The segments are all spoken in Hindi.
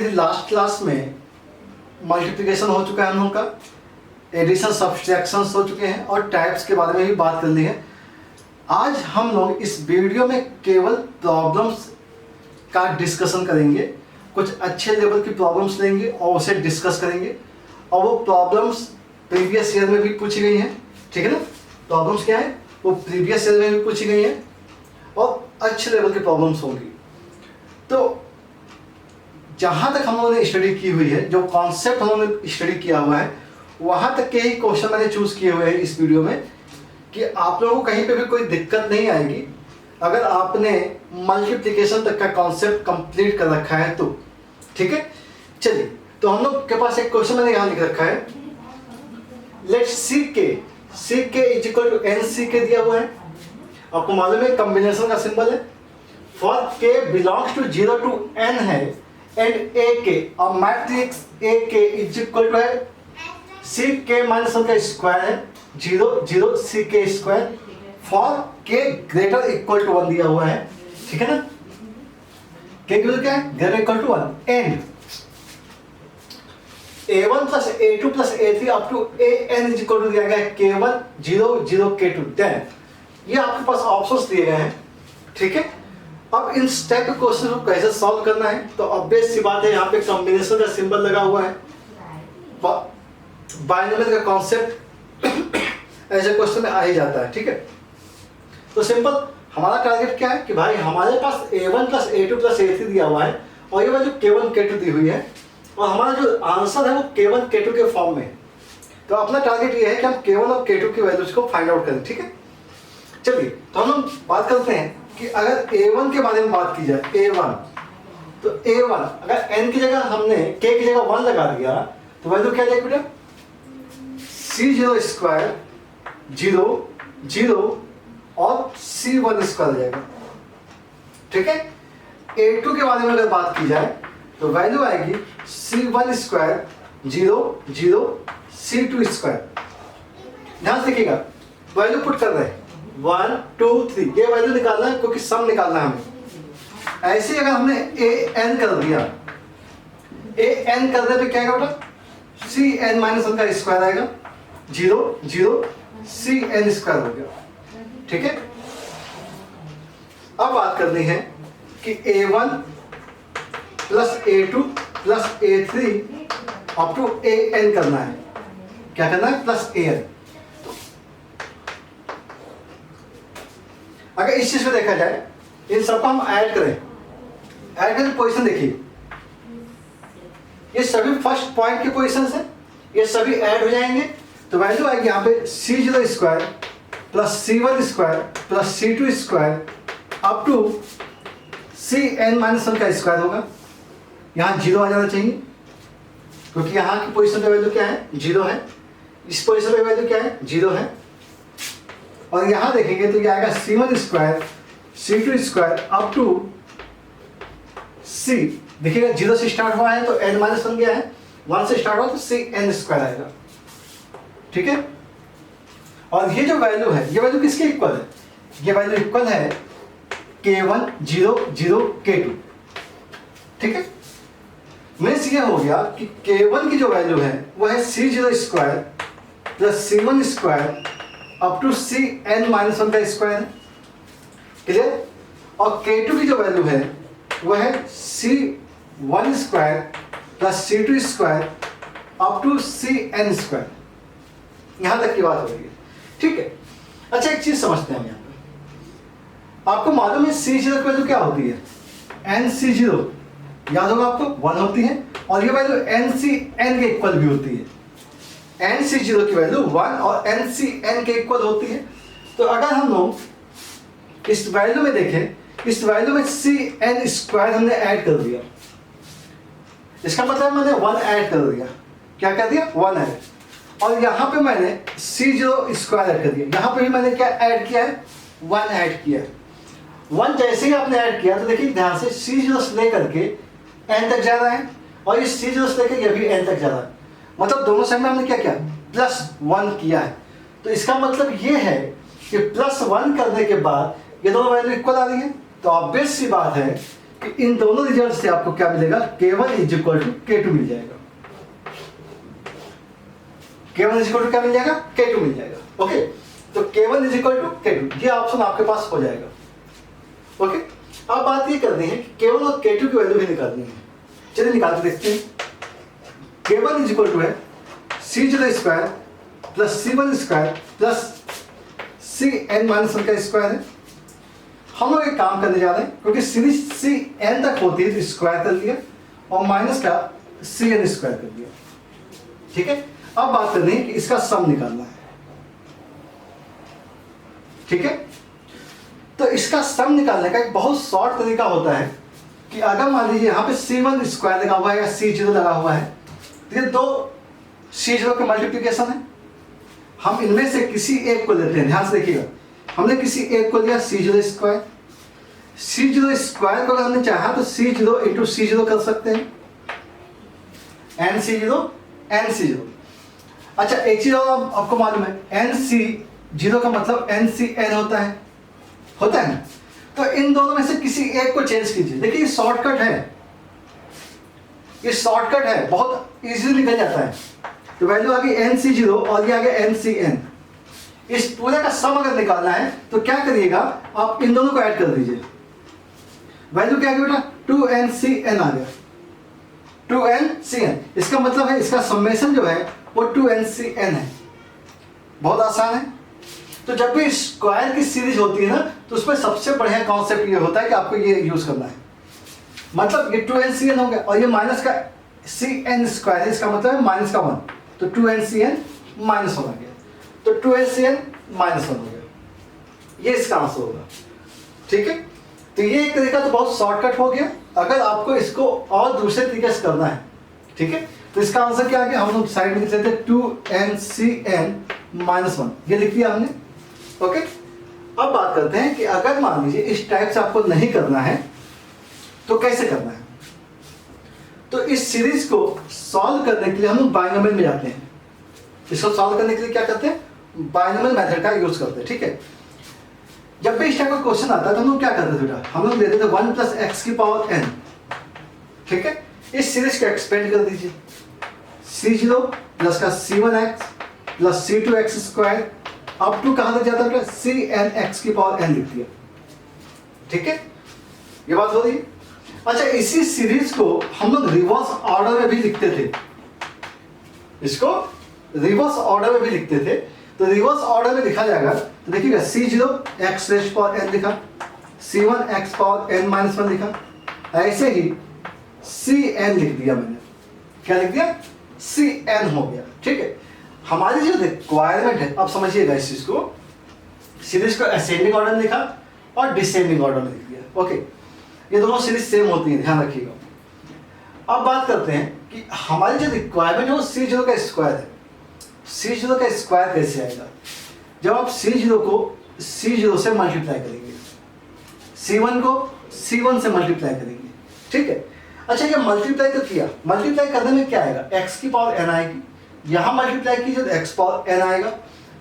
थी लास्ट क्लास में मल्टीप्लिकेशन हो चुका है हम लोगों का, एडिशन सब्सट्रैक्शंस हो चुके हैं और टाइप्स के बारे में भी बात कर ली है। आज हम लोग इस वीडियो में केवल प्रॉब्लम्स का डिस्कशन करेंगे। कुछ अच्छे लेवल की प्रॉब्लम्स लेंगे और उसे डिस्कस करेंगे, और वो प्रॉब्लम्स प्रीवियस ईयर में भी पूछी गई हैं, ठीक है ना। प्रॉब्लम्स क्या है, वो प्रीवियस ईयर में भी पूछी गई हैं और अच्छे लेवल की प्रॉब्लम्स होंगी। तो जहाँ तक हम लोगों ने स्टडी की हुई है, जो कॉन्सेप्ट हम लोगों ने स्टडी किया हुआ है, वहाँ तक के ही क्वेश्चन मैंने चूज किए हुए हैं इस वीडियो में, कि आप लोगों को कहीं पे भी कोई दिक्कत नहीं आएगी अगर आपने मल्टीप्लिकेशन तक का कॉन्सेप्ट कंप्लीट कर रखा है तो, ठीक है। चलिए, तो हम लोग के पास एक क्वेश्चन मैंने यहाँ लिख रखा है, let C K is equal to N C K दिया हुआ है। आपको मालूम है कॉम्बिनेशन का सिंबल है। फॉर के बिलोंग्स टू 0 to n है एंड ए के और मैट्रिक्स ए के इज इक्वल टू है सी के माइनस 1 का स्क्वायर है 0 0 सी के स्क्वायर फॉर के ग्रेटर इक्वल टू 1 दिया हुआ है, ठीक है ना। के की वैल्यू क्या है, greater equal to 1 and a1 plus a2 plus a3 up to an is equal to दिया गया है k1 0 0 k2। देन ये आपके पास ऑप्शंस दिए गए हैं, ठीक है। अब इन स्टेप क्वेश्चन को कैसे सॉल्व करना है, तो ऑब्वियस सी बात है, यहाँ पे कॉम्बिनेशन का सिंबल लगा हुआ है, बाइनोमियल का कॉन्सेप्ट ऐसे क्वेश्चन में आ ही जाता है, ठीक है। तो सिंपल हमारा टारगेट क्या है कि भाई हमारे पास a1 plus a2 plus a3 दिया हुआ है और ये वैल्यू k1 k2 दी हुई है और हमारा जो आंसर है वो k1 k2 के फॉर्म में। तो अपना टारगेट ये है कि हम k1 और k2 की वैल्यूज को फाइंड आउट करें, ठीक है। चलिए, तो हम लोग बात करते हैं कि अगर a1 के बारे में बात की जाए, a1, तो a1 अगर n की जगह हमने k की जगह 1 लगा दिया तो वैल्यू क्या जाएगी बेटा, c0 स्क्वायर 0 0 और c1 स्क्वायर जाएगा, ठीक है। a2 के बारे में अगर बात की जाए तो वैल्यू आएगी c1 स्क्वायर 0 0 c2 स्क्वायर। ध्यान से देखिएगा, वैल्यू पुट कर रहे हैं 1 2 3, ये वैल्यू निकालना है क्योंकि सम निकालना है हमें। ऐसे ही अगर हमने an कर दिया, an कर दे तो क्या आएगा बेटा, cn माइनस 1 का स्क्वायर आएगा 0 0 cn स्क्वायर हो गया, ठीक है। अब बात करनी है कि a1 plus a2 plus a3 up to an करना है। क्या करना है, प्लस an। अगर इस चीज को देखा जाए, इन सबको हम ऐड करें पोजीशन देखिए, ये सभी फर्स्ट पॉइंट के पोजीशंस हैं, ये सभी ऐड हो जाएंगे तो वैल्यू आएगी यहाँ पे c0 square plus c1 square plus c2 square up to cn minus 1 का स्क्वायर होगा। यहाँ 0 आ जाना चाहिए क्योंकि यहाँ की पोजीशन पे वैल्यू क्या है, 0 है, इस पोजीशन पे वैल्यू क्या है, 0 है। और यहाँ देखेंगे तो क्या आएगा c1 square c2 square up to c, देखिएगा 0 से स्टार्ट हुआ है तो n माइनस 1 गया है, 1 से स्टार्ट हुआ तो cn स्क्वायर आएगा, ठीक है। और ये जो वैल्यू है, ये वैल्यू किसके इक्वल है, ये वैल्यू इक्वल है k1 0 0 k2, ठीक है। मीन्स ये हो गया कि k1 की जो वैल्यू है वो है c0 square plus c1 square up to cn minus 1 का स्क्वायर, क्लियर। और k2 की जो वैल्यू है वो है c1 square plus c2 square up to cn square. यहां तक की बात हो रही है, ठीक है। अच्छा, एक चीज समझते हैं हम यहाँ पे, आपको मालूम है c0 की वैल्यू क्या होती है, nc0, याद होगा आपको, 1 होती है, और ये वैल्यू ncn के इक्वल भी होती है। nc0 की वैल्यू 1 और ncn के इक्वल होती है। तो अगर हम लोग इस वैल्यू में देखें, इस वैल्यू में cn स्क्वायर हमने ऐड कर दिया, इसका मतलब मैंने 1 ऐड कर दिया। क्या कर दिया, 1 ऐड, और यहाँ पे मैंने c0 स्क्वायर ऐड कर दिया। यहाँ पे भी मैंने क्या ऐड किया है, 1 ऐड किया है। 1 जैसे ही आपने ऐड किया तो देखिए ध्यान से c0 से लेकर के n तक जा रहा है और ये c0 से लेकर ये भी n तक जा रहा है, मतलब दोनों साइड में हमने क्या किया, +1 किया है। तो इसका मतलब ये है कि +1 करने के बाद ये दोनों वैल्यू इक्वल आ रही है। तो ऑब्वियस सी बात है कि इन दोनों रिजल्ट से आपको क्या मिलेगा, K1 is equal to K2 मिल जाएगा। K1 इज इक्वल टू क्या मिल जाएगा, K2 मिल जाएगा। ओके, तो K1 is equal to K2, ये ऑप्शन आपके पास हो जाएगा। ओके, अब बात ये करनी है कि K1 और K2 की वैल्यू भी निकालनी है। चलिए निकाल के देखते हैं। K1 इज इक्वल टू है C0 square plus C1 square plus Cn minus 1 का स्क्वायर है। हम लोग एक काम करने जा रहे हैं, क्योंकि सीरीज Cn तक होती है तो स्क्वायर कर लिया और माइनस का Cn स्क्वायर कर दिया। ठीक है, अब बात करनी है कि इसका सम निकालना है। ठीक है, तो इसका सम निकालने का एक बहुत शॉर्ट तरीका होता है कि अगर मान लीजिए यहाँ पे C1 स्क्वायर लगा हुआ है या C0 लगा हुआ है, तो ये दो C0 के मल्टीप्लिकेशन है। हम इनमें से किसी एक को लेते हैं, ध्यान से देखिएगा। हमने किसी एक को लिया C0 स्क्वायर। C0 स्क्वायर को अगर हमने चाहा तो C0 इंटू C0 कर सकते हैं, NC0। अच्छा, एक चीज और आपको मालूम है, NC0 का मतलब NCN होता है ना। तो इन दोनों में से किसी एक को चेंज कीजिए। देखिए ये शॉर्टकट है, बहुत इजीली निकल जाता है। तो वैल्यू आ गई NC0 और ये आ गया NCN। इस पूरे का सम अगर निकालना है तो क्या करिएगा, आप इन दोनों को ऐड कर दीजिए। वैल्यू क्या आ गया बेटा, 2NCN आ गया, 2NCN। इसका मतलब है इसका समेशन जो है वो 2NCN है। बहुत आसान है। तो जब भी स्क्वायर की सीरीज होती है ना, तो उसमें सबसे बढ़िया कॉन्सेप्ट ये होता है कि आपको ये यूज करना है। मतलब ये 2NCN हो गया और ये माइनस का Cn स्क्वायर है, इसका मतलब है माइनस का 1, तो 2NCN माइनस 1 आ गया, तो 2NCN माइनस 1 हो गया। ये इसका आंसर होगा। ठीक है, तो ये एक तरीका तो बहुत शॉर्टकट हो गया। अगर आपको इसको और दूसरे तरीके से करना है, ठीक है, तो इसका आंसर क्या आ गया, हम लोग साइड में लिख लेते हैं 2NCN माइनस 1, ये लिख दिया हमने। ओके, अब बात करते हैं कि अगर मान लीजिए इस टाइप से आपको नहीं करना है तो कैसे करना है। तो इस सीरीज को सॉल्व करने के लिए हम लोग बाइनोमियल में जाते हैं। इसको सॉल्व करने के लिए क्या करते हैं, बाइनोमियल मेथड का यूज करते हैं। ठीक है, जब भी इस टाइप का क्वेश्चन आता है तो हम लोग क्या करते थे बेटा, हम लोग लेते थे 1 प्लस एक्स की पावर n। ठीक है, इस सीरीज को एक्सपेंड कर दीजिए, C0 प्लस का C1x plus C2x square up to कहां तक जाता है बेटा, Cnx की पावर n लिख दिया। ठीक है, ये बात हो रही है। अच्छा, इसी सीरीज को हम लोग रिवर्स ऑर्डर में भी लिखते थे, इसको रिवर्स ऑर्डर में भी लिखते थे। तो रिवर्स ऑर्डर में लिखा जाएगा तो देखिएगा, C0 x rays power n लिखा, C1 x power n minus 1 लिखा, ऐसे ही Cn लिख दिया मैंने। क्या लिख दिया, Cn हो गया। ठीक है, हमारी जो रिक्वायरमेंट है, अब समझिएगा इस चीज को, सीरीज को असेंडिंग ऑर्डर में लिखा और डिसेंडिंग ऑर्डर में लिख दिया। ओके, ये दोनों सीरीज सेम होती है, ध्यान रखिएगा। अब बात करते हैं कि हमारी जो रिक्वायरमेंट है वो C0 का स्क्वायर है। C0 का स्क्वायर कैसे आएगा, जब आप C0 को C0 से मल्टीप्लाई करेंगे, C1 को C1 से मल्टीप्लाई करेंगे। ठीक है, अच्छा ये मल्टीप्लाई तो किया, मल्टीप्लाई करने में क्या आएगा, x की पावर n आएगी। यहाँ मल्टीप्लाई कीजिए तो x पावर n आएगा,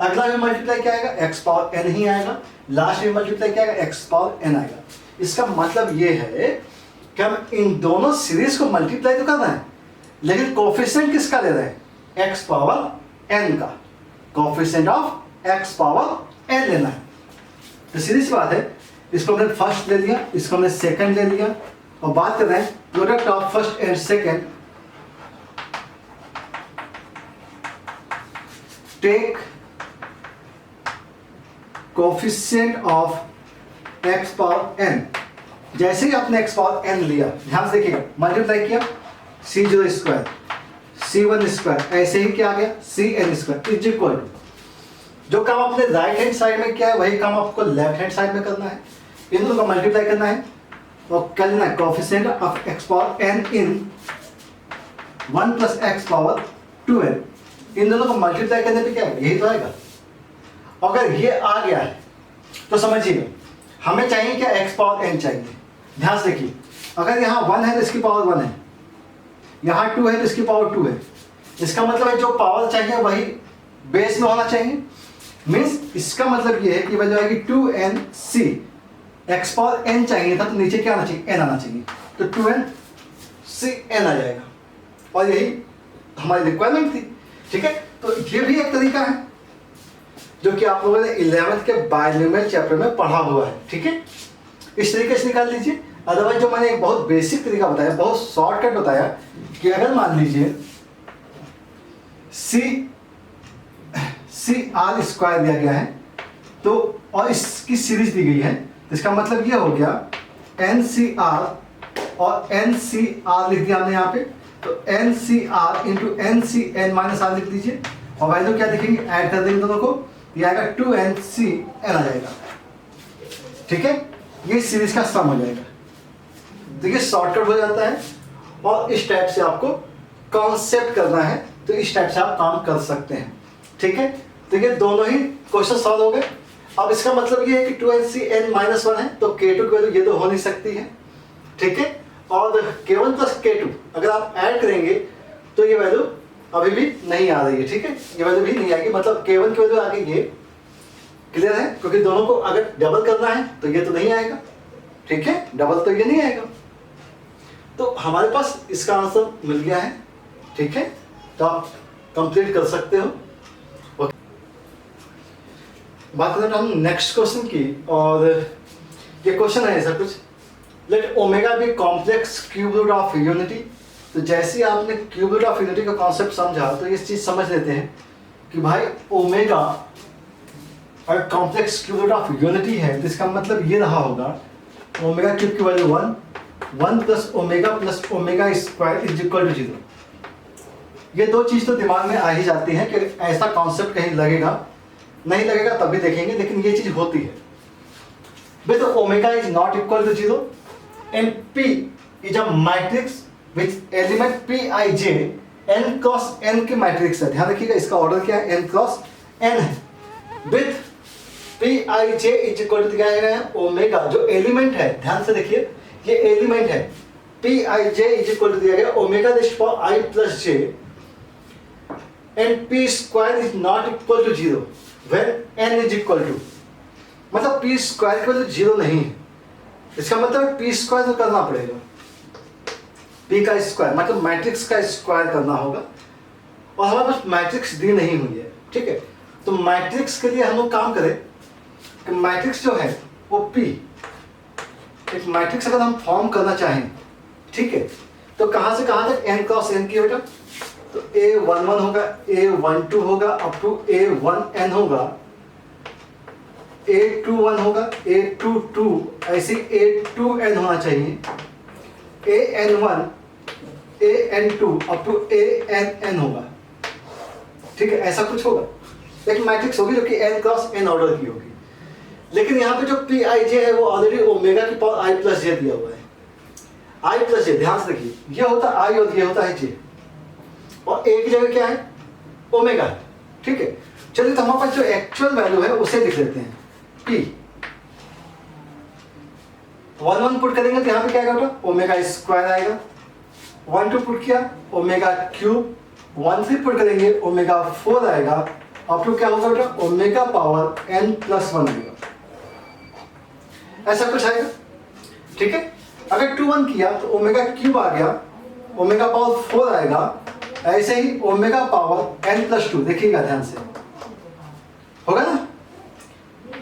अगला में मल्टीप्लाई क्या आएगा, x पावर n ही आएगा, लास्ट में मल्टीप्लाई क्या आएगा, x पावर n आएगा। इसका मतलब ये है कि हम इन दोनों सीरीज को मल्टीप्लाई तो कर रहे हैं, लेकिन कोफिशिएंट किसका ले रहे हैं, x पावर n का, coefficient of x power n लेना है। तो सीरीज बात है, इसको हमने फर्स्ट ले लिया, इसको हमने सेकंड ले लिया, और बात कर रहे हैं product of first and second. Take coefficient of x power n। जैसे ही आपने x पावर n लिया, ध्यान से देखिएगा, मल्टीप्लाई किया C0 स्क्वायर C1 स्क्वायर, ऐसे ही क्या आ गया, Cn square is equal to, जो काम आपने राइट हैंड साइड में किया है वही काम आपको लेफ्ट हैंड साइड में करना है। इन दोनों का मल्टीप्लाई करना है और क्या लेना है, coefficient of x power n in 1 plus x power 2n। इन दोनों को मल्टीप्लाई करने पे क्या है, यही तो आएगा। अगर ये आ गया है तो समझिएगा, हमें चाहिए क्या, x पावर n चाहिए। ध्यान से देखिए, अगर यहाँ 1 है तो इसकी पावर 1 है, यहाँ 2 है तो इसकी पावर 2 है। इसका मतलब है जो पावर चाहिए वही बेस में होना चाहिए। मीन्स इसका मतलब ये है कि वजह आएगी 2nc, x पावर n चाहिए था तो नीचे क्या आना चाहिए, n आना चाहिए। तो 2n आ जाएगा, और यही हमारी रिक्वायरमेंट थी। ठीक है, तो ये भी एक तरीका है जो कि आप लोगों ने 11th के बायनोमियल चैप्टर में पढ़ा हुआ है। ठीक है, इस तरीके से निकाल लीजिए। अदरवाइज जो मैंने एक बहुत बेसिक तरीका बताया, बहुत शॉर्टकट बताया कि अगर मान लीजिए सी आर स्क्वायर दिया गया है तो, और इसकी सीरीज दी गई है, तो इसका मतलब ये हो गया एन सी आर और एन सी आर लिख दिया हमने यहाँ पे, तो N C R into N C N minus R लिख दीजिए, और वैल्यू क्या दिखेंगे, ऐड कर देंगे दोनों को, ये आएगा 2nCn आ जाएगा। ठीक है, ये सीरीज का सम हो जाएगा। देखिए शॉर्टकट हो जाता है, और इस टाइप से आपको कॉन्सेप्ट करना है तो इस टाइप से आप काम कर सकते हैं। ठीक है, देखिए दोनों ही क्वेश्चन सॉल्व हो गए। अब इसका मतलब ये है कि 2nCn माइनस 1 है तो k2 की वैल्यू ये तो हो नहीं सकती है। ठीक है, और k1 प्लस k2 अगर आप ऐड करेंगे तो ये वैल्यू अभी भी नहीं आ रही है। ठीक है, ये वैल्यू भी नहीं आएगी, मतलब k1 की वैल्यू आ गई, ये क्लियर है, क्योंकि दोनों को अगर डबल करना है तो ये तो नहीं आएगा। ठीक है, डबल तो ये नहीं आएगा, तो हमारे पास इसका आंसर मिल गया है। ठीक है, तो आप कंप्लीट कर सकते हो। ओके, बात करें हम नेक्स्ट क्वेश्चन की, और ये क्वेश्चन है ऐसा कुछ, let omega be complex cube root of unity. तो जैसे ही आपने क्यूब रूट ऑफ यूनिटी का कॉन्सेप्ट समझा तो ये चीज समझ लेते हैं कि भाई ओमेगा अगर complex cube root of unity है तो इसका मतलब ये रहा होगा ओमेगा क्यूब की value 1 plus omega square is equal to 0। ये दो चीज तो दिमाग में आ ही जाती है कि ऐसा कॉन्सेप्ट कहीं लगेगा, नहीं लगेगा तब भी देखेंगे, लेकिन ये चीज होती है। With omega is not equal to 0 and P is a matrix which element Pij n cross n की मैट्रिक्स है। ध्यान रखिएगा इसका ऑर्डर क्या है, n क्रॉस n है। With Pij is equal to दिया गया है ओमेगा, जो एलिमेंट है, ध्यान से देखिए ये एलिमेंट है, Pij इज इक्वल टू दिया गया omega raised to power i plus j and P square is not equal to 0 when n is equal to, मतलब P स्क्वायर की वैल्यू 0 नहीं है, इसका मतलब P स्क्वायर तो करना पड़ेगा, P का स्क्वायर मतलब मैट्रिक्स का स्क्वायर करना होगा, और हमारे पास मैट्रिक्स दी नहीं हुई है। ठीक है, तो मैट्रिक्स के लिए हम लोग काम करें कि मैट्रिक्स जो है वो P, एक मैट्रिक्स अगर हम फॉर्म करना चाहें, ठीक है, तो कहां से कहां तक n क्रॉस n की बेटा, तो A11 होगा, A12 होगा, अप टू A1n होगा, A21 होगा, A22, ऐसे A2n होना चाहिए, AN1, AN2 up to ANn होगा। ठीक है, ऐसा कुछ होगा, एक मैट्रिक्स होगी जो कि n क्रॉस n ऑर्डर की होगी। लेकिन यहाँ पे जो Pij है वो ऑलरेडी ओमेगा की पावर i प्लस जे दिया हुआ है, i प्लस जे, ध्यान से देखिए ये होता है i और ये होता है j, और a की जगह क्या है, ओमेगा। ठीक है, चलिए तो हमारे पास जो एक्चुअल वैल्यू है उसे लिख लेते हैं, p 1 पुट करेंगे तो यहाँ पे क्या आएगा, ओमेगा स्क्वायर आएगा, 1 2 पुट किया ओमेगा क्यूब, 1 3 पुट करेंगे ओमेगा 4 आएगा, अप टू क्या होगा बेटा, ओमेगा पावर n प्लस 1 आएगा, ऐसा कुछ आएगा। ठीक है, अगर 2 1 किया तो ओमेगा क्यूब आ गया, ओमेगा पावर 4 आएगा, ऐसे ही ओमेगा पावर n प्लस 2, देखिएगा ध्यान से, होगा ना।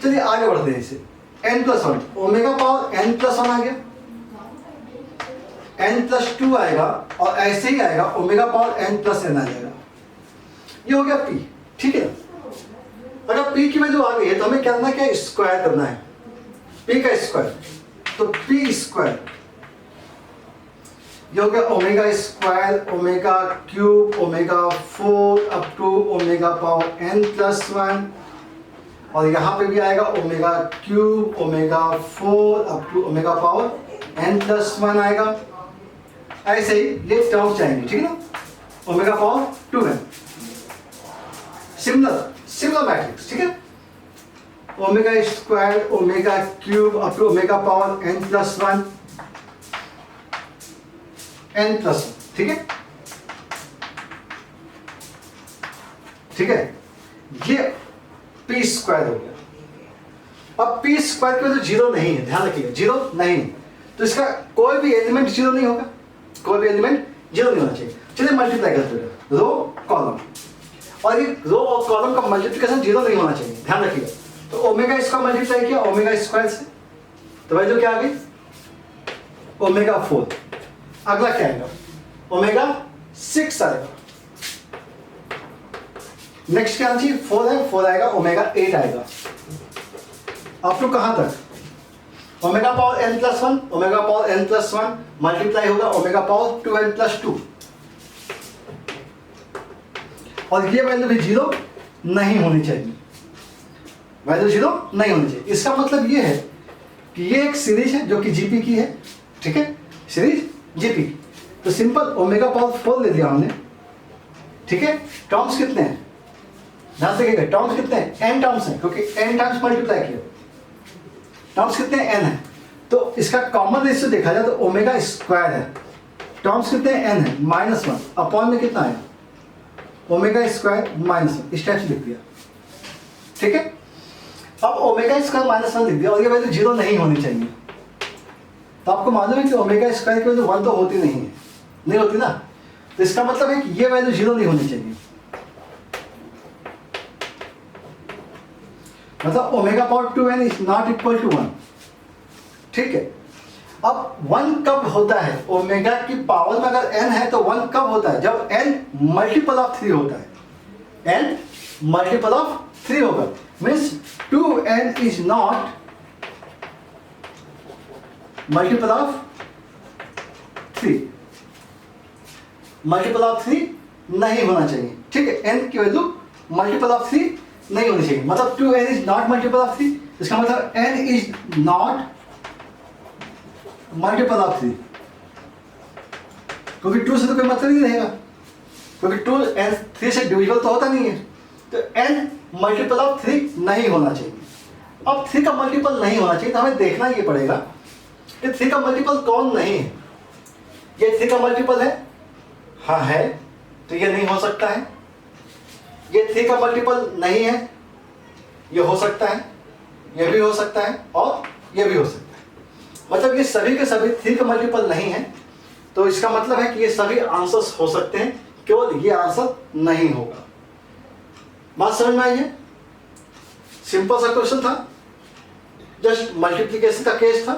चलिए आगे बढ़ते हैं, इसे n plus 1, omega power n plus 1 आ गया, n प्लस 2 आएगा, और ऐसे ही आएगा omega power n plus n आ जाएगा, ये हो गया p। ठीक है, अगर p की वैल्यू आ गई है तो हमें क्या करना है, क्या स्क्वायर करना है p का स्क्वायर, तो p स्क्वायर ये हो गया omega square, omega cube, omega 4 up to omega power n plus 1, और यहाँ पे भी आएगा omega cube, omega 4 up to omega power n plus 1 आएगा, ऐसे ही ये टर्म्स जाएंगे। ठीक है ना, omega power 2n, similar matrix. ठीक है, omega square, omega cube up to omega power n plus 1, n plus 1। ठीक है, ठीक है, ये p स्क्वायर हो गया। अब p स्क्वायर की वैल्यू 0 नहीं है, ध्यान रखिएगा 0 नहीं, तो इसका कोई भी एलिमेंट जीरो नहीं होगा, कोई भी एलिमेंट जीरो नहीं होना चाहिए। चलिए मल्टीप्लाई करते हैं रो कॉलम, और ये रो और कॉलम का मल्टीप्लिकेशन जीरो नहीं होना चाहिए, ध्यान रखिएगा। तो ओमेगा स्क्वायर मल्टीप्लाई किया ओमेगा स्क्वायर से, तो वैल्यू क्या आ गई ओमेगा 4। अगला क्या आएगा ओमेगा 6 आएगा। नेक्स्ट क्या आना चाहिए 4 है, 4 आएगा ओमेगा 8 आएगा। अप टू कहां तक omega power n plus 1, omega power n plus 1 multiply होगा ओमेगा पावर 2n प्लस 2, और ये वैल्यू भी जीरो नहीं होनी चाहिए, वैल्यू जीरो नहीं होनी चाहिए। इसका मतलब ये है कि ये एक सीरीज है जो कि जीपी की है, ठीक है, सीरीज जीपी की। तो सिंपल ओमेगा पावर 4 ले लिया हमने, ठीक है। टर्म्स कितने हैं ध्यान से देखिएगा, टर्म्स कितने हैं n टर्म्स हैं, क्योंकि n टाइम्स मल्टीप्लाई किया, टर्म्स कितने n है। तो इसका कॉमन रेशियो देखा जाए तो ओमेगा स्क्वायर है, टर्म्स कितने n है -1, अपॉन में कितना है ओमेगा स्क्वायर -1, इस टाइप से लिख दिया, ठीक है। अब ओमेगा स्क्वायर -1 लिख दिया और ये वैल्यू जीरो नहीं होनी चाहिए। तो आपको मालूम है कि ओमेगा स्क्वायर की वैल्यू 1 तो होती नहीं है, नहीं होती ना, तो इसका मतलब है कि ये वैल्यू जीरो नहीं होनी चाहिए, मतलब omega power 2n is not equal to 1, ठीक है। अब 1 कब होता है ओमेगा की पावर में, अगर n है तो 1 कब होता है जब n मल्टीपल ऑफ 3 होता है, n मल्टीपल ऑफ 3 होगा, means 2n is not multiple of 3, multiple of 3 नहीं होना चाहिए, ठीक है। n की वैल्यू मल्टीपल ऑफ 3 नहीं होनी चाहिए, मतलब 2n is not multiple of 3, इसका मतलब n is not multiple of 3, क्योंकि 2 से तो कोई मतलब ही नहीं रहेगा, क्योंकि 2 n 3 से डिविजिबल तो होता नहीं है, तो n मल्टीपल ऑफ 3 नहीं होना चाहिए। अब 3 का मल्टीपल नहीं होना चाहिए तो हमें देखना ये पड़ेगा कि 3 का मल्टीपल कौन नहीं है। ये 3 का मल्टीपल है, हाँ है, तो ये नहीं हो सकता है। ये 3 का मल्टीपल नहीं है, ये हो सकता है, ये भी हो सकता है, और ये भी हो सकता है। मतलब ये सभी के सभी 3 का मल्टीपल नहीं है, तो इसका मतलब है कि ये सभी आंसर्स हो सकते हैं, केवल ये आंसर नहीं होगा। बात समझ में आई है? सिंपल सा क्वेश्चन था, जस्ट मल्टीप्लिकेशन का केस था,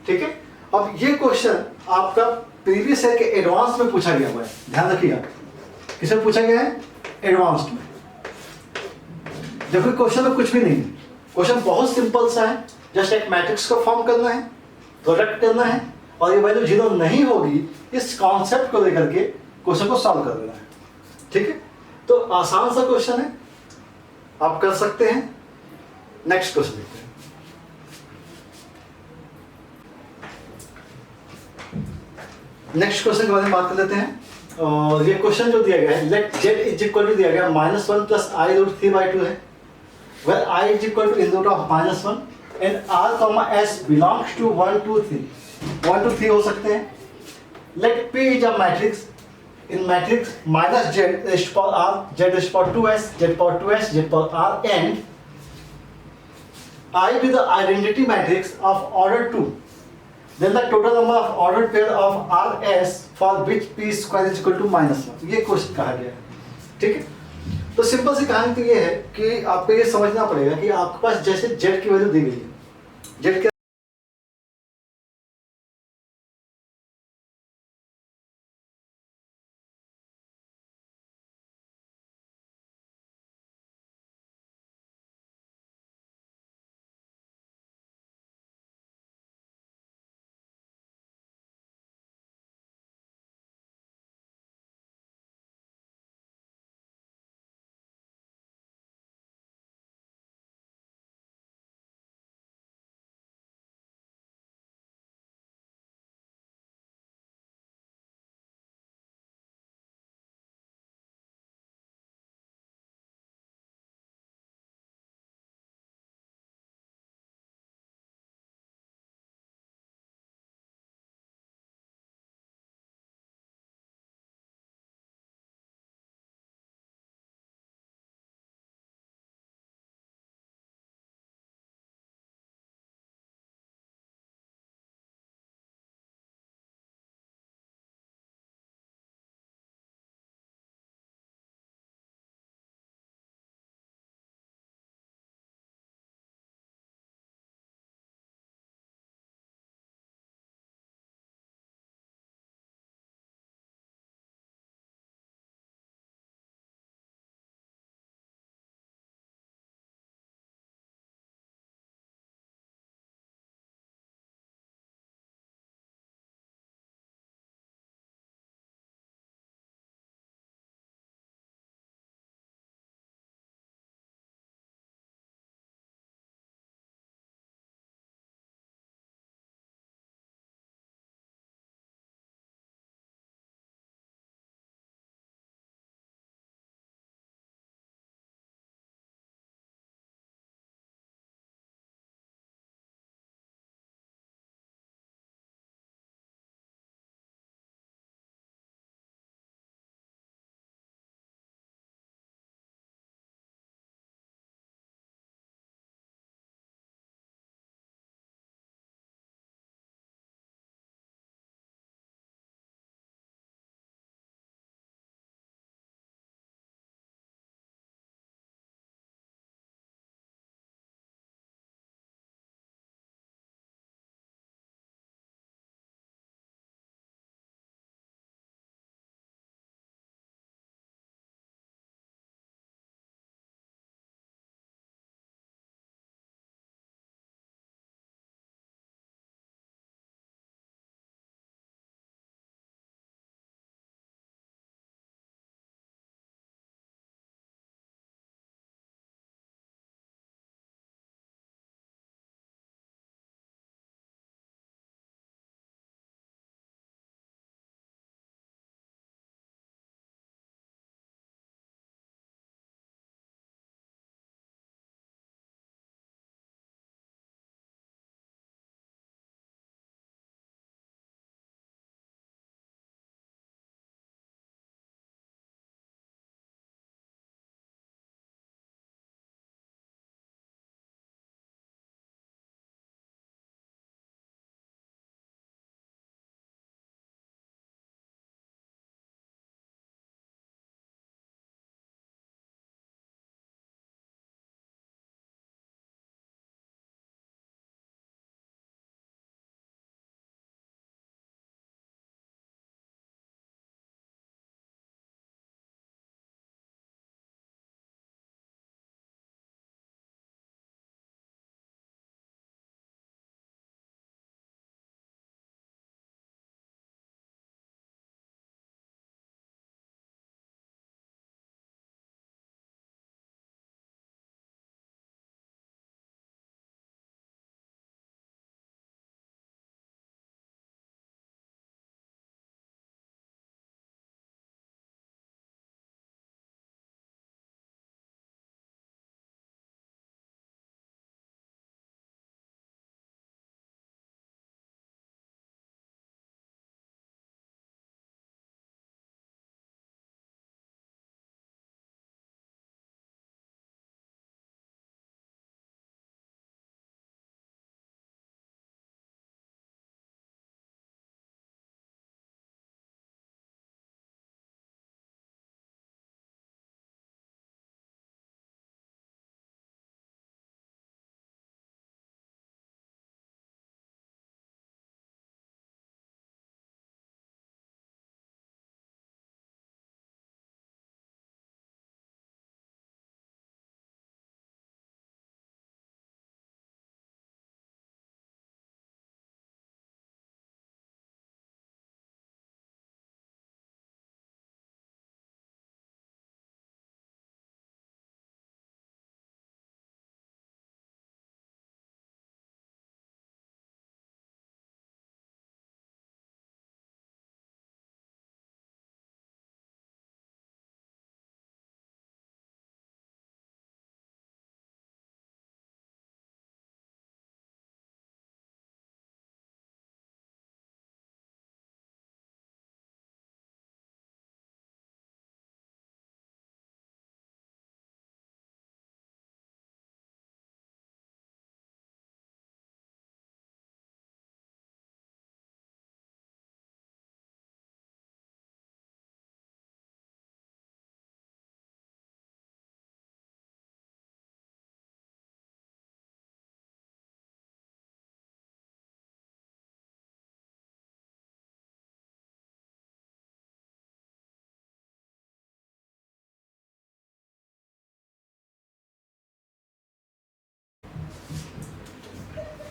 ठीक है। अब ये क्वेश्चन आपका प्रीवियस ईयर के एडवांस में पूछा गया हुआ है, ध्यान रखिएगा। किसमें पूछा गया है? एडवांस्ड में। देखो क्वेश्चन में कुछ भी नहीं है, क्वेश्चन बहुत सिंपल सा है, जस्ट एक मैट्रिक्स को फॉर्म करना है, प्रोडक्ट करना है, और ये वैल्यू जीरो नहीं होगी, इस कॉन्सेप्ट को लेकर के क्वेश्चन को सॉल्व कर देना है, ठीक है। तो आसान सा क्वेश्चन है, आप कर सकते हैं। नेक्स्ट क्वेश्चन देखते हैं। नेक्स्ट क्वेश्चन के बारे में बात कर लेते हैं, और ये क्वेश्चन जो दिया गया है, let z is equal to दिया गया -1 प्लस i रूट 3/2 है, where i is equal to in root of -1 and r, s belongs to 1 2 3, 1 2 3 हो सकते हैं। Let p is a matrix, in matrix -z raised to power r, z raised to power 2s, z power 2s, z power r, and I be the identity matrix of order 2, then the total number of ordered pair of Rs for which p square is equal to -1। ये क्वेश्चन कहा गया है, ठीक है। तो सिंपल सी कहानी तो ये है कि आपको ये समझना पड़ेगा कि आपके पास जैसे z की वैल्यू दी गई है, z के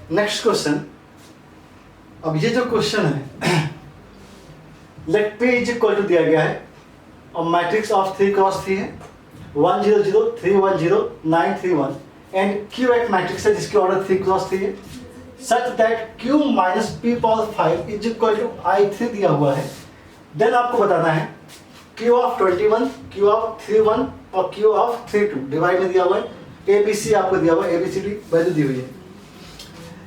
नेक्स्ट क्वेश्चन, अब ये जो क्वेश्चन है, let P is equal to दिया गया है और मैट्रिक्स ऑफ 3 क्रॉस 3 है, 1 0 0 3 1 0 9 3 1 एंड Q एक मैट्रिक्स है जिसकी ऑर्डर 3 क्रॉस 3 है, such that Q minus P power 5 is equal to I3 दिया हुआ है। देन आपको बताना है Q ऑफ 21, Q ऑफ 31 और Q ऑफ 32 डिवाइड में दिया हुआ है, ABC आपको दिया हुआ है, ABCD वैल्यू दी हुई है।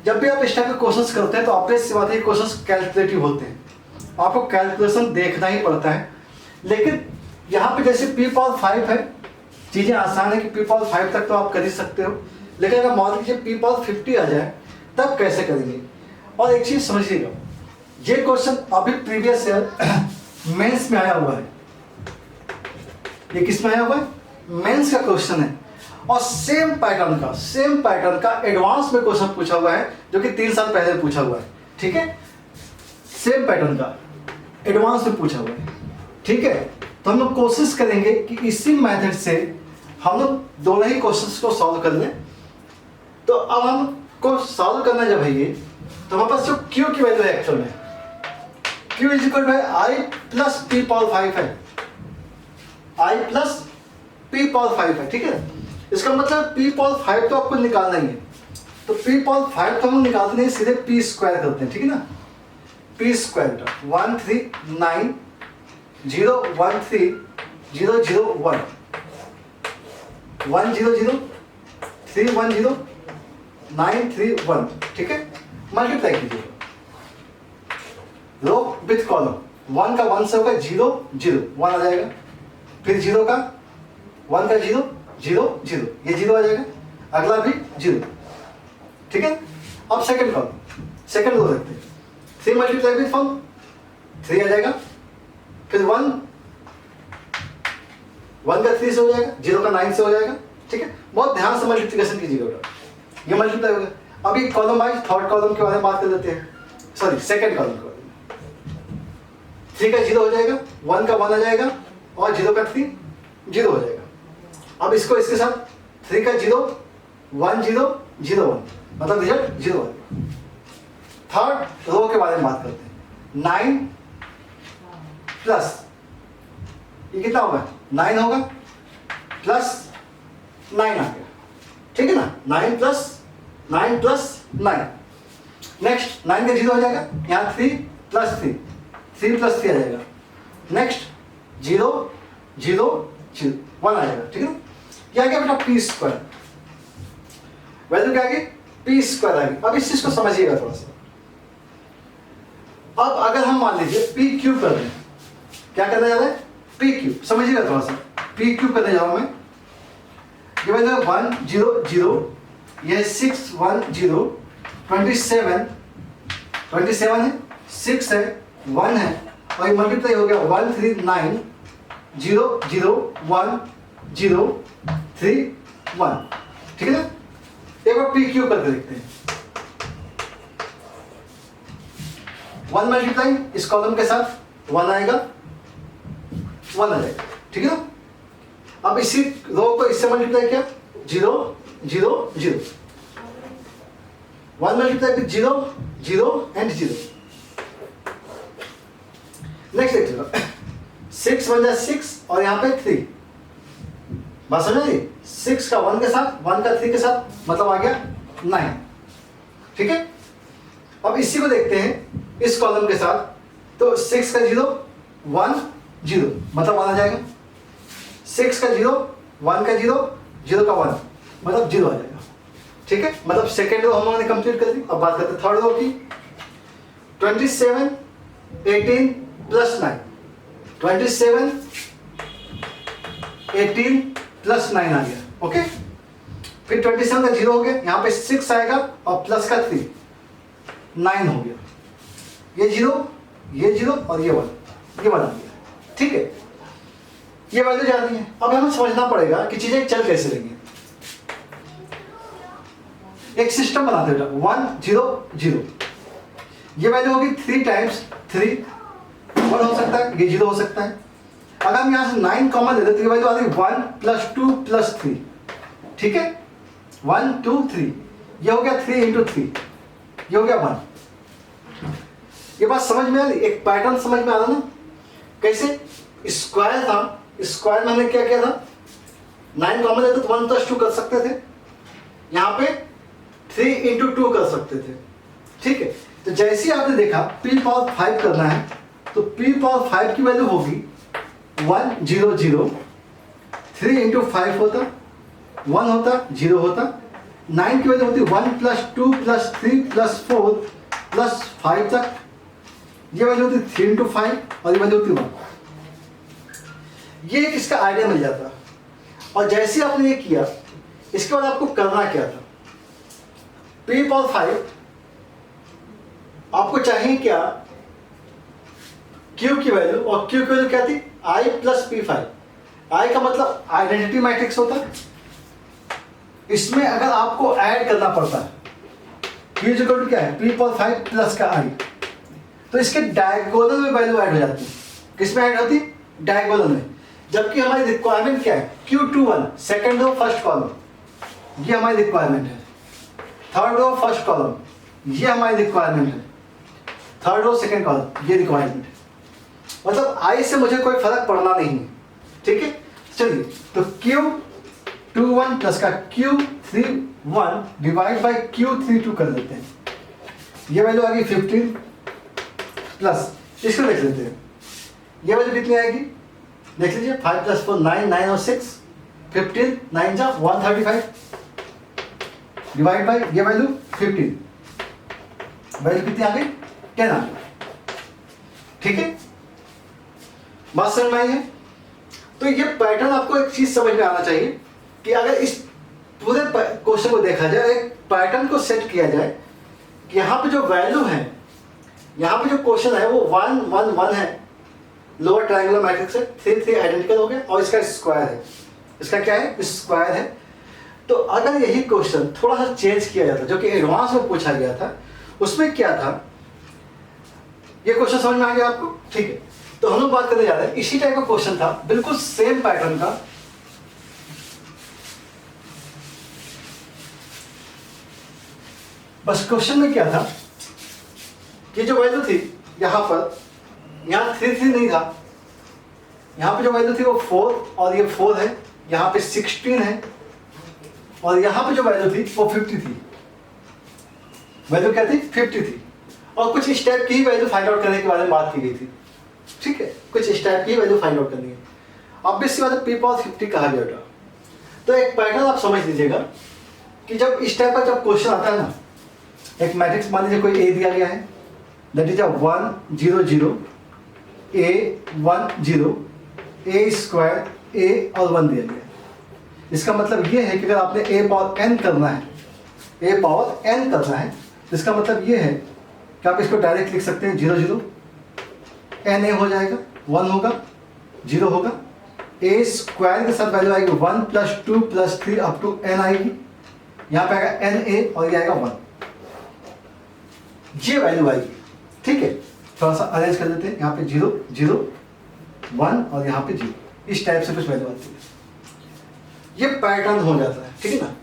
जब भी आप इस टाइप के क्वेश्चंस करते हैं तो ऑब्वियस सी बात है क्वेश्चंस कैलकुलेटिव होते हैं, आपको कैलकुलेशन देखना ही पड़ता है। लेकिन यहाँ पे जैसे P पावर 5 है, चीज़ें आसान है कि P पावर 5 तक तो आप कर ही सकते हो, लेकिन अगर मान लीजिए P पावर 50 आ जाए तब कैसे करेंगे। और एक चीज़ समझिएगा, ये क्वेश्चन अभी प्रीवियस ईयर मेंस में आया हुआ है, ये किस में आया हुआ है, मेंस का क्वेश्चन है और सेम पैटर्न का एडवांस में क्वेश्चन पूछा हुआ है जो कि 3 साल पहले पूछा हुआ है। ठीक है, सेम पैटर्न का एडवांस में पूछा हुआ है। ठीक है, तो हम लोग कोशिश करेंगे कि इसी मेथड से हम लोग दोनों ही क्वेश्चंस को सॉल्व कर लें। तो अब हम को सॉल्व करना जब है ये, तो हमारे पास जो Q की वैल्यू है एक्चुअल में Q is equal to I plus P power 5 है, I प्लस P पावर 5 है। ठीक है, इसका मतलब P पावर 5 तो आपको निकालना ही है, तो P पावर 5 तो हम निकालते हैं, सीधे P स्क्वायर करते हैं। ठीक है ना, P स्क्वायर 1 3 9 0 1 3 0 0 1 1 0 0 3 1 0 9 3 1। ठीक है, मल्टीप्लाई कीजिए रो विथ कॉलम, 1 का 1 से होगा 0 0 1 आ जाएगा, फिर 0 का 1 का 0 0 0 ये 0 आ जाएगा, अगला भी 0। ठीक है, अब सेकंड कॉलम, सेकंड रो रखते हैं, 3 मल्टीप्लाई विथ फॉर्म 3 आ जाएगा, फिर 1 का 3 से हो जाएगा, 0 का 9 से हो जाएगा। ठीक है, बहुत ध्यान से मल्टीप्लिकेशन कीजिएगा बेटा, ये मल्टीप्लाई हो गया। अभी कॉलम वाइज थर्ड कॉलम के बारे में बात कर लेते हैं, सॉरी सेकंड कॉलम के बारे में। 3 का 0 हो जाएगा, 1 का 1 आ जाएगा और 0 का 3 0 हो जाएगा। अब इसको इसके साथ 3 का 0 1 0 0 1 मतलब रिजल्ट 0 आ जाएगा। थर्ड रो के बारे में बात करते हैं, 9 प्लस ये कितना होगा, 9 होगा प्लस 9 आ गया। ठीक है ना, 9 प्लस 9। नेक्स्ट 9 का 0 हो जाएगा, यहाँ 3 प्लस 3 प्लस 3 आ जाएगा। नेक्स्ट 0 0 0 1 आ जाएगा। ठीक है ना, ये आ गया बेटा P स्क्वायर, वैल्यू क्या आ गई, P स्क्वायर आ गई। अब इस चीज को समझिएगा थोड़ा सा। अब अगर हम मान लीजिए P क्यूब कर रहे हैं, क्या करने जा रहे हैं, P क्यूब, समझिएगा थोड़ा सा, P क्यूब करने जा रहा हूं मैं। ये वैल्यू 1 0 0, ये 6 1 0 27 है, 6 है, 1 है और ये मल्टीप्लाई हो गया 1 3 9 0 0 1 0 3 1। ठीक है ना, एक बार P क्यूब करके देखते हैं। 1 मल्टीप्लाई इस कॉलम के साथ 1 आएगा, 1 आ जाएगा। ठीक है ना, अब इसी रो को इससे मल्टीप्लाई किया 0 0 0, 1 मल्टीप्लाई विद 0 0 एंड 0। नेक्स्ट देखिएगा 6 1 जा 6 और यहाँ पे 3, बात समझ ली, 6 का 1 के साथ 1 का 3 के साथ मतलब आ गया 9। ठीक है, अब इसी को देखते हैं इस कॉलम के साथ, तो 6 का 0 1 0 मतलब 1 आ जाएगा, 6 का 0 1 का 0 0 का 1 मतलब 0 आ जाएगा। ठीक है, मतलब सेकेंड रो हम लोगों ने कंप्लीट कर दी। अब बात करते हैं थर्ड रो की, 27 18 प्लस 9, 27 18 प्लस 9 आ गया। ओके, फिर 27 का 0 हो गया, यहाँ पे 6 आएगा और प्लस का 3 9 हो गया, ये 0 और ये 1 आ गया। ठीक है, ये वैल्यू जा रही है। अब हमें समझना पड़ेगा कि चीजें चल कैसे रहेंगी। एक सिस्टम बनाते हैं 1 0 0, ये वैल्यू होगी 3 टाइम्स 3 1 हो सकता है, ये 0 हो सकता है। अगर हम यहाँ से 9 कॉमन ले लेते हैं, ये वैल्यू आती है 1 + 2 + 3। ठीक है, 1 2 3, ये हो गया 3 × 3 ये हो गया 1। ये बात समझ में आ रही, एक पैटर्न समझ में आ रहा ना। कैसे स्क्वायर था, स्क्वायर में हमने क्या किया था, 9 कॉमन लेते तो 1 + 2 कर सकते थे, यहाँ पे 3 × 2 कर सकते थे। ठीक है, तो जैसे ही आपने देखा p⁵ करना है तो p⁵ की वैल्यू होगी 1 0 0, 3 × 5 होता 1 होता 0 होता, 9 की वैल्यू होती 1 + 2 + 3 + 4 + 5 तक, ये वैल्यू होती 3 × 5 और ये वैल्यू होती 1। ये एक इसका आइडिया मिल जाता। और जैसे आपने ये किया, इसके बाद आपको करना क्या था, p⁵ आपको चाहिए क्या, q की वैल्यू, और q की वैल्यू क्या थी, i + p⁵। i का मतलब आइडेंटिटी मैट्रिक्स होता है। इसमें अगर आपको ऐड करना पड़ता है, q = क्या है, p⁵ प्लस का i, तो इसके डायगोनल में वैल्यू ऐड हो जाती है। किसमें ऐड होती, डायगोनल में। जबकि हमारी रिक्वायरमेंट क्या है, q21 second row first column, ये हमारी रिक्वायरमेंट है। थर्ड रो फर्स्ट कॉलम, ये हमारी रिक्वायरमेंट है। थर्ड रो सेकंड कॉलम, ये रिक्वायरमेंट है। मतलब i से मुझे कोई फर्क पड़ना नहीं है। ठीक है, चलिए तो q21 प्लस का q31 डिवाइड बाय q32 कर लेते हैं। ये वैल्यू आ गई 15 प्लस, इसको देख लेते हैं, ये वैल्यू कितनी आएगी, देख लीजिए, 5 + 4 9, 9 और 6 15, 9 जा 135 डिवाइड बाय ये वैल्यू 15, वैल्यू कितनी आ गई, 10 आ गई। ठीक है, बात समझ में आई है। तो ये पैटर्न आपको एक चीज समझ में आना चाहिए कि अगर इस पूरे क्वेश्चन को देखा जाए, एक पैटर्न को सेट किया जाए कि यहाँ पे जो वैल्यू है, यहाँ पे जो क्वेश्चन है वो 1 1 1 है, लोअर ट्रायंगुलर मैट्रिक्स है, 3 3 आइडेंटिकल हो गया, और इसका स्क्वायर है, इसका क्या है, स्क्वायर है। तो अगर यही क्वेश्चन थोड़ा सा चेंज किया जाता, जो कि एडवांस में पूछा गया था, उसमें क्या था, ये क्वेश्चन समझ में आ गया आपको। ठीक है, तो हम लोग बात करने जा रहे हैं, इसी टाइप का क्वेश्चन था, बिल्कुल सेम पैटर्न का। बस क्वेश्चन में क्या था कि जो वैल्यू थी यहां पर, यहां 3 3 नहीं था, यहां पे जो वैल्यू थी वो 4 और ये 4 है, यहां पे 16 है, और यहां पे जो वैल्यू थी वो 50 थी। वैल्यू क्या थी, 50 थी, और कुछ इस टाइप की ही वैल्यू फाइंड आउट करने के बारे में बात की गई थी। ठीक है, कुछ इस टाइप की वैल्यू फाइंड आउट करनी है। ऑब्वियसली बात है, p⁵ कहा गया था। तो एक पैटर्न आप समझ लीजिएगा कि जब इस टाइप का जब क्वेश्चन आता है ना, एक मैट्रिक्स मान लीजिए कोई A दिया गया है, that is 1 0 0 A 1 0 A square A और 1 दिया गया है। इसका मतलब ये है कि अगर आपने a⁴n करना है, a⁴n करना है, इसका मतलब ये है कि आप इसको डायरेक्ट लिख सकते हैं 0 0 na हो जाएगा, 1 होगा, 0 होगा, a स्क्वायर के साथ वैल्यू आएगी 1 + 2 + 3 अप टू n आएगी, यहाँ पे आएगा na और ये आएगा 1, ये वैल्यू आएगी। ठीक है, थोड़ा सा अरेंज कर देते हैं, यहाँ पे 0 0 1 और यहाँ पे 0, इस टाइप से कुछ वैल्यू आती है। ये पैटर्न हो जाता है। ठीक है ना,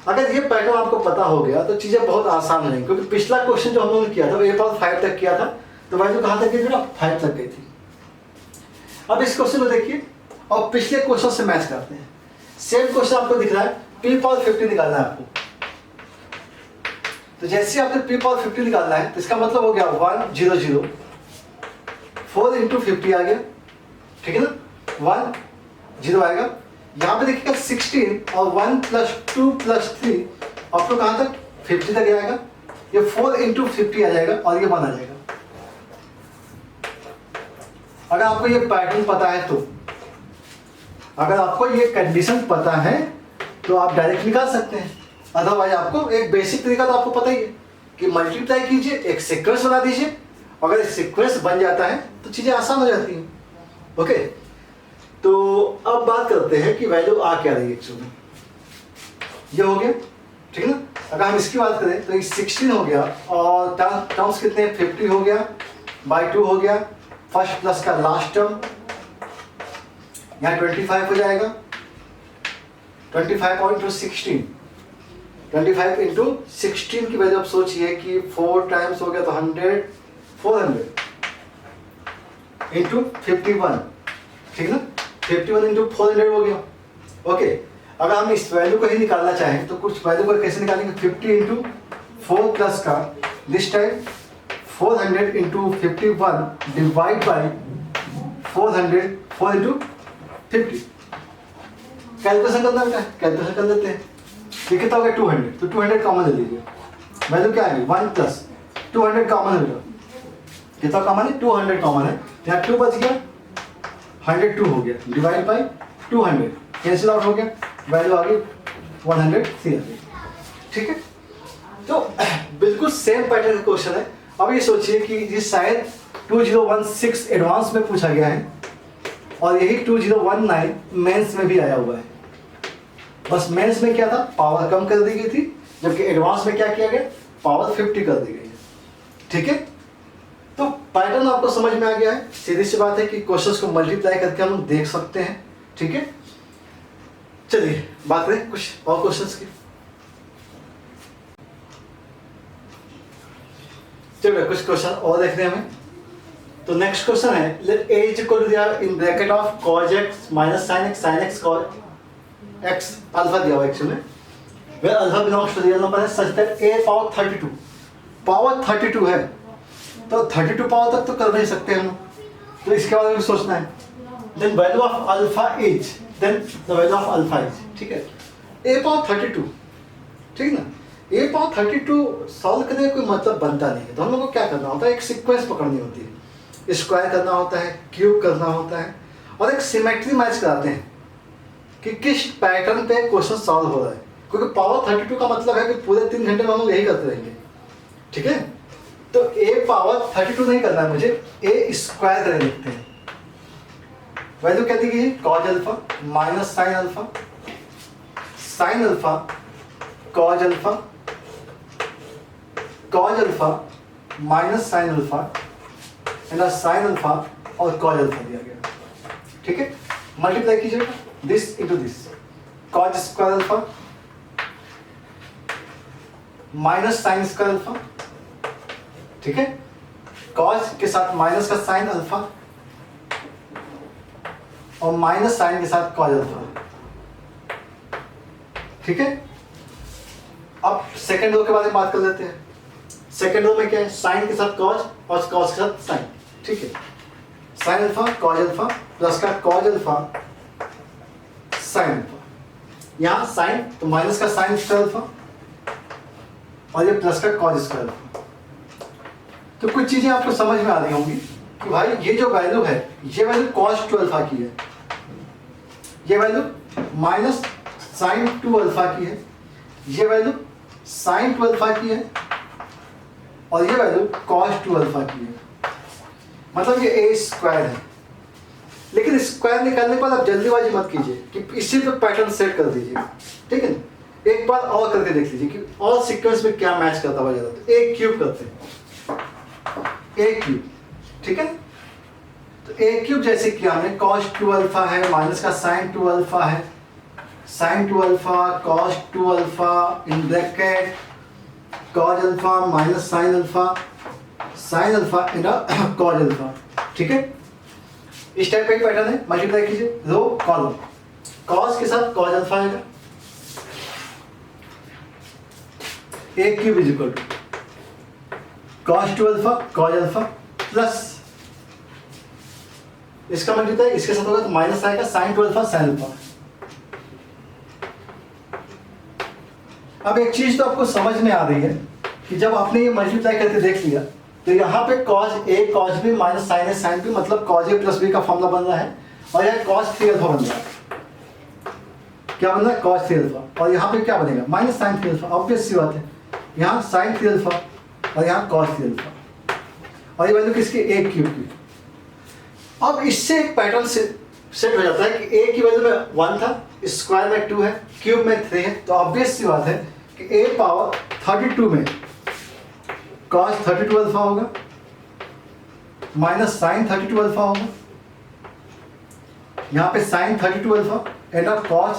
अगर ये पैटर्न आपको पता हो गया तो चीजें बहुत आसान हो जाएंगी, क्योंकि पिछला क्वेश्चन जो हम लोगों ने किया था वो a⁵ तक किया था, तो वैल्यू कहाँ तक गई थी ना, 5 तक गई थी। अब इस क्वेश्चन को देखिए और पिछले क्वेश्चन से मैच करते हैं। सेम क्वेश्चन आपको दिख रहा है, p⁵ निकालना है आपको। तो जैसे आपने p⁵ निकालना है तो इसका मतलब हो गया 1 0 0 4 × 50 आ गया। ठीक है ना, 1 0 आएगा, यहाँ पे देखिएगा 16 और 1 + 2 + 3 अप टू कहाँ तक, 50 तक आएगा। ये 4 × 50 आ जाएगा और ये 1 आ जाएगा। अगर आपको ये पैटर्न पता है तो, अगर आपको ये कंडीशन पता है तो आप डायरेक्ट निकाल सकते हैं। अदरवाइज आपको एक बेसिक तरीका तो आपको पता ही है कि मल्टीप्लाई कीजिए, एक सीक्वेंस बना दीजिए, अगर एक सीक्वेंस बन जाता है तो चीजें आसान हो जाती हैं। ओके, तो अब बात करते हैं कि वैल्यू आ क्या रही है एक्चुअली। ये हो गया, ठीक है ना। अगर हम इसकी बात करें तो ये 16 हो गया और टर्म्स कितने, 50 हो गया, बाई 2 हो गया, फर्स्ट प्लस का लास्ट टर्म, यहाँ 25 हो जाएगा, 25 × 16 25 इंटू 16 की वैल्यू आप सोचिए कि 4 टाइम्स हो गया तो 100, 400 इंटू 51, ठीक ना, 51 इंटू 400 हो गया। ओके, अगर हम इस वैल्यू को ही निकालना चाहें तो कुछ वैल्यू को कैसे निकालेंगे, 50 इंटू 4 प्लस का this time 400 into 51 divide by 400, 4 into 50। Calculation करना बेटा, कैलकुलेशन कर लेते हैं। ये कितना हो गया 200, तो 200 कॉमन ले लीजिए, वैल्यू क्या आएगी 1 प्लस 200 कॉमन है बेटा, कितना कॉमन है 200 कॉमन है, यहाँ 2 बच गया, 102 हो गया, डिवाइड बाई 200 कैंसिल आउट हो गया, वैल्यू आ गई 103। ठीक है, तो बिल्कुल सेम पैटर्न का क्वेश्चन है। अब ये सोचिए कि ये शायद 2016 एडवांस में पूछा गया है और यही 2019 मेंस में भी आया हुआ है। बस मेंस में क्या था, पावर कम कर दी गई थी, जबकि एडवांस में क्या किया गया, पावर 50 कर दी गई है। ठीक है, तो पैटर्न आपको समझ में आ गया है। सीधी सी बात है कि क्वेश्चंस को मल्टीप्लाई करके हम देख सकते हैं। ठीक है, चलिए बात करें कुछ और क्वेश्चंस की। चलिए कुछ क्वेश्चन और देखते हैं हमें। तो नेक्स्ट क्वेश्चन है, let a is equal to दिया in bracket of cos x minus sin x cos x alpha दिया हुआ actually where alpha belongs to real number है such that a power 32 power 32 है, तो 32 पावर तक तो कर नहीं सकते हम, तो इसके बारे में सोचना है। Then value of alpha is, then the value of alpha is, ठीक है, a पावर 32, ठीक ना, a पावर 32 सॉल्व करने का कोई मतलब बनता नहीं है। तो हम लोग को क्या करना होता है, एक सीक्वेंस पकड़नी होती है, स्क्वायर करना होता है, क्यूब करना होता है, और एक सिमेट्री मैच कराते हैं कि किस पैटर्न पे क्वेश्चन सॉल्व हो रहा है, क्योंकि पावर 32 का मतलब है कि पूरे 3 घंटे में हम लोग यही करते रहेंगे। ठीक है, तो a पावर 32 नहीं करना है मुझे, a स्क्वायर करके लिखते हैं। वैल्यू क्या दी गई है, cause alpha minus sine alpha, sine alpha cause alpha, cause alpha minus sine alpha and sine alpha और कॉज अल्फा दिया गया। ठीक है, मल्टीप्लाई कीजिएगा this into this, cause square alpha minus sine square alpha, ठीक है, कॉज के साथ माइनस का साइन अल्फा और माइनस साइन के साथ कॉज अल्फा। ठीक है, अब सेकेंड रो के बारे में बात कर लेते हैं। सेकेंड रो में क्या है, साइन के साथ कॉज और कॉज के साथ साइन। ठीक है, sine alpha cause alpha plus का कॉज अल्फा साइन अल्फा, यहां साइन तो माइनस का साइन स्क्वायर अल्फा और ये प्लस का कॉज स्क्वायर अल्फा। तो कुछ चीजें आपको समझ में आ रही होंगी कि भाई ये जो वैल्यू है, ये वैल्यू कॉस 2 अल्फा की है, ये वैल्यू माइनस साइन 2 अल्फा की है, ये वैल्यू साइन 2 अल्फा की है और ये वैल्यू कॉस 2 अल्फा की है। मतलब ये a स्क्वायर है। लेकिन स्क्वायर निकालने के बाद आप जल्दीबाजी मत कीजिए कि इसी पे पैटर्न सेट कर दीजिए। ठीक है, एक बार और करके देख लीजिए कि और सीक्वेंस में क्या मैच करता हुआ जाता है। तो एक क्यूब करते हैं, एक क्यूब, ठीक है, तो एक क्यूब जैसे किया हमने, cos 2 अल्फा है माइनस का sin 2 अल्फा है, sin 2 alpha cos 2 alpha in bracket cos alpha minus sin alpha sin alpha in cos alpha. ठीक है, इस टाइप का ही पैटर्न है। मल्टीप्लाई कीजिए रो कॉलम, cos के साथ cos अल्फा आएगा, एक cube is equal to cos 2 alpha cos alpha plus इसका मल्टीप्लाई इसके साथ होगा तो माइनस आएगा sin 2 अल्फा sin अल्फा। अब एक चीज तो आपको समझ में आ रही है कि जब आपने ये मल्टीप्लाई करके देख लिया तो यहाँ पे cos a cos b minus sin a sin b मतलब cos a प्लस b का फॉर्मूला बन रहा है और यहाँ cos 3 अल्फा बन रहा है। क्या बन रहा है, cos 3 अल्फा, और यहाँ पे क्या बनेगा माइनस sin 3 अल्फा। ऑब्वियस सी बात है, यहाँ sin 3 अल्फा और यहाँ cos 3 अल्फा और ये वैल्यू किसकी, एक क्यूब की। अब इससे एक पैटर्न से सेट हो जाता है कि a की वैल्यू में 1 था, स्क्वायर में 2 है, क्यूब में 3 है, तो ऑब्वियस सी बात है कि a पावर 32 में cos 32 अल्फा होगा माइनस sin 32 अल्फा होगा, यहाँ पे sin 32 alpha end of cos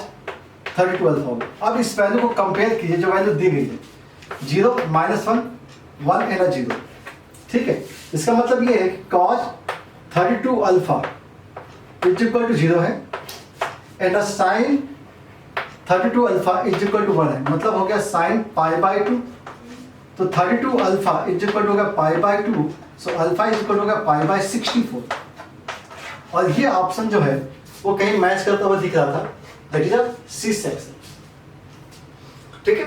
32 alpha होगा। अब इस वैल्यू को कंपेयर कीजिए जो वैल्यू दी गई है, 0 -1 1 एंड 0, ठीक है। इसका मतलब ये है कि cos 32 alpha is equal to 0 है and sin 32 alpha is equal to 1 है, मतलब हो गया sin π/2। तो 32 अल्फा इज इक्वल टू होगा π/2, so alpha is equal to होगा π/64। और ये ऑप्शन जो है वो कहीं मैच करता हुआ दिख रहा था, दैट इज सी सेक्शन, ठीक है।